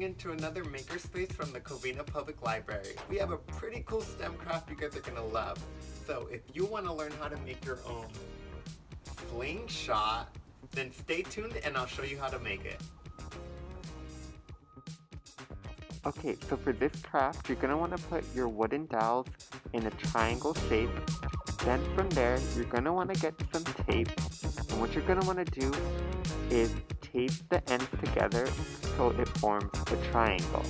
into another makerspace from the Covina Public Library. We have a pretty cool STEM craft you guys are going to love. So if you want to learn how to make your own slingshot, then stay tuned and I'll show you how to make it. Okay, so for this craft, you're going to want to put your wooden dowels in a triangle shape. Then from there, you're going to want to get some tape. And what you're going to want to do is tape the ends together so it forms a triangle.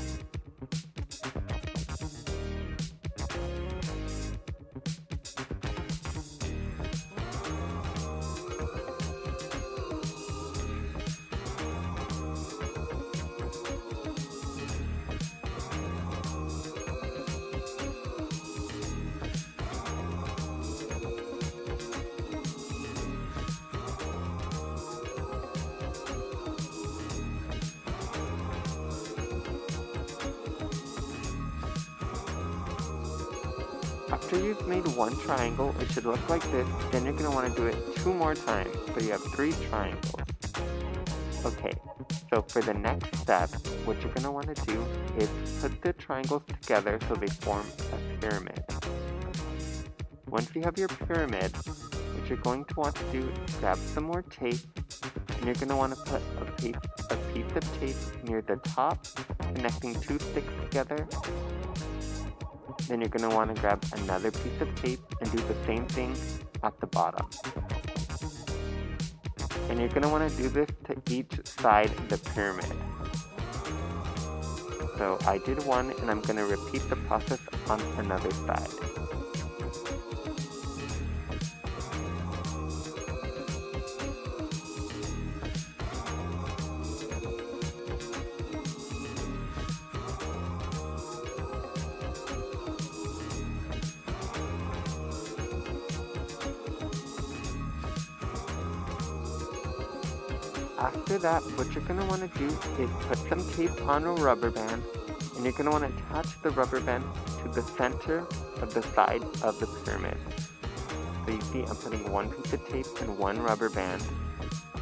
After you've made one triangle, it should look like this. Then you're going to want to do it 2 more times, so you have 3 triangles. Okay, so for the next step, what you're going to want to do is put the triangles together so they form a pyramid. Once you have your pyramid, what you're going to want to do is grab some more tape, and you're going to want to put a piece of tape near the top, connecting 2 sticks together. Then you're going to want to grab another piece of tape and do the same thing at the bottom. And you're going to want to do this to each side of the pyramid. So I did one and I'm going to repeat the process on another side. After that, what you're going to want to do is put some tape on a rubber band, and you're going to want to attach the rubber band to the center of the side of the pyramid. So you see I'm putting one piece of tape and one rubber band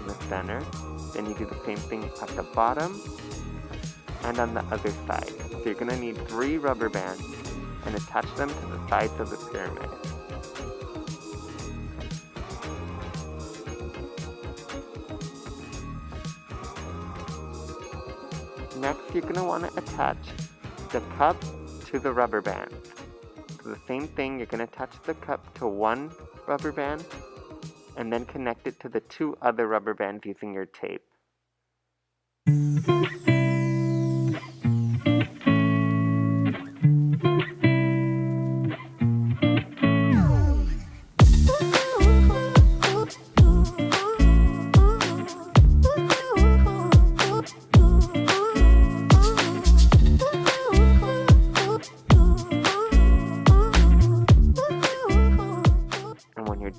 in the center. Then you do the same thing at the bottom and on the other side. So you're going to need 3 rubber bands and attach them to the sides of the pyramid. Next, you're going to want to attach the cup to the rubber band. So the same thing, you're going to attach the cup to one rubber band and then connect it to the 2 other rubber bands using your tape.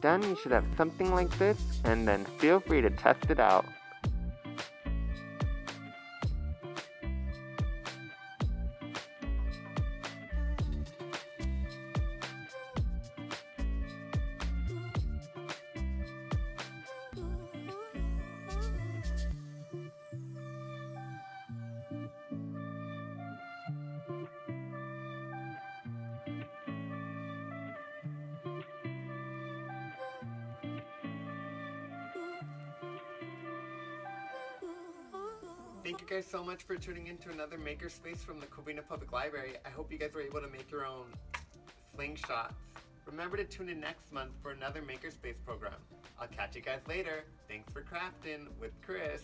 Done, you should have something like this, and then feel free to test it out. Thank you guys so much for tuning in to another makerspace from the Covina Public Library. I hope you guys were able to make your own slingshots. Remember to tune in next month for another makerspace program. I'll catch you guys later. Thanks for crafting with Chris.